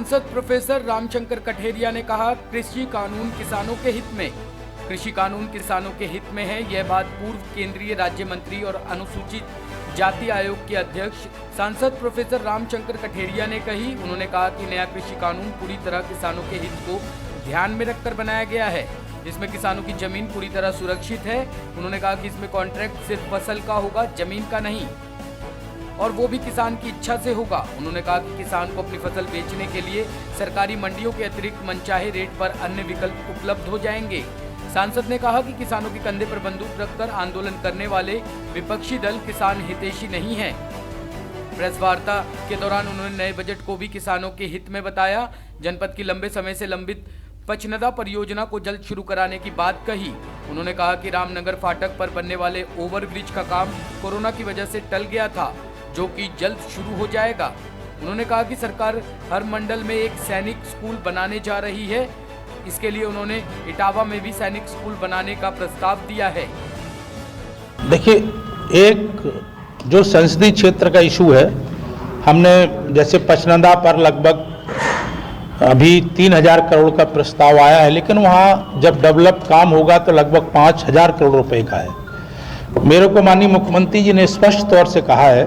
सांसद प्रोफेसर रामशंकर कठेरिया ने कहा, कृषि कानून किसानों के हित में। कृषि कानून किसानों के हित में है, यह बात पूर्व केंद्रीय राज्य मंत्री और अनुसूचित जाति आयोग के अध्यक्ष सांसद प्रोफेसर रामशंकर कठेरिया ने कही। उन्होंने कहा कि नया कृषि कानून पूरी तरह किसानों के हित को ध्यान में रखकर बनाया गया है। इसमें किसानों की जमीन पूरी तरह सुरक्षित है। उन्होंने कहा कि इसमें कॉन्ट्रैक्ट सिर्फ फसल का होगा, जमीन का नहीं, और वो भी किसान की इच्छा से होगा। उन्होंने कहा कि किसान को अपनी फसल बेचने के लिए सरकारी मंडियों के अतिरिक्त मनचाहे रेट पर अन्य विकल्प उपलब्ध हो जाएंगे। सांसद ने कहा कि किसानों के कंधे पर बंदूक रखकर आंदोलन करने वाले विपक्षी दल किसान हितैषी नहीं है। प्रेस वार्ता के दौरान उन्होंने नए बजट को भी किसानों के हित में बताया। जनपद की लंबे समय से लंबित पचनदा परियोजना को जल्द शुरू कराने की बात कही। उन्होंने कहा कि रामनगर फाटक पर बनने वाले ओवरब्रिज का काम कोरोना की वजह से टल गया था, जो कि जल्द शुरू हो जाएगा। उन्होंने कहा कि सरकार हर मंडल में एक सैनिक स्कूल बनाने जा रही है। इसके लिए उन्होंने इटावा में भी सैनिक स्कूल बनाने का प्रस्ताव दिया है। देखिए, एक जो संसदीय क्षेत्र का इशू है, हमने जैसे पचनदा पर लगभग अभी 3000 करोड़ का प्रस्ताव आया है, लेकिन वहाँ जब डेवलप काम होगा तो लगभग 5000 करोड़ रुपए का है। मेरे को माननीय मुख्यमंत्री जी ने स्पष्ट तौर से कहा है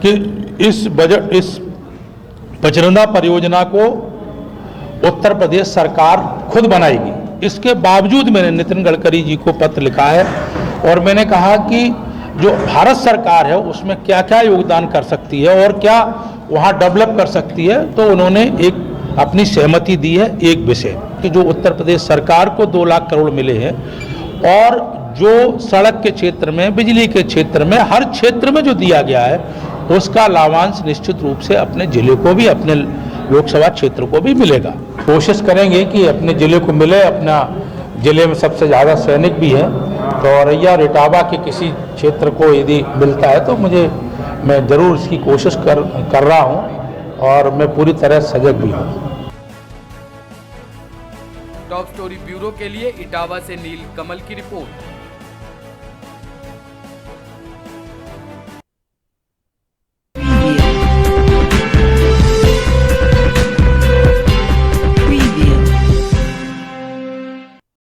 कि इस पचनदा परियोजना को उत्तर प्रदेश सरकार खुद बनाएगी। इसके बावजूद मैंने नितिन गडकरी जी को पत्र लिखा है और मैंने कहा कि जो भारत सरकार है उसमें क्या क्या योगदान कर सकती है और क्या वहाँ डेवलप कर सकती है। तो उन्होंने एक अपनी सहमति दी है एक विषय कि जो उत्तर प्रदेश सरकार को 2 लाख करोड़ मिले हैं और जो सड़क के क्षेत्र में, बिजली के क्षेत्र में, हर क्षेत्र में जो दिया गया है उसका लाभांश निश्चित रूप से अपने जिले को भी, अपने लोकसभा क्षेत्र को भी मिलेगा। कोशिश करेंगे कि अपने जिले को मिले। अपना जिले में सबसे ज़्यादा सैनिक भी है, तो औरैया और इटावा के किसी क्षेत्र को यदि मिलता है तो मैं ज़रूर इसकी कोशिश कर रहा हूँ और मैं पूरी तरह सजग भी हूँ। टॉप स्टोरी ब्यूरो के लिए इटावा से नील कमल की रिपोर्ट।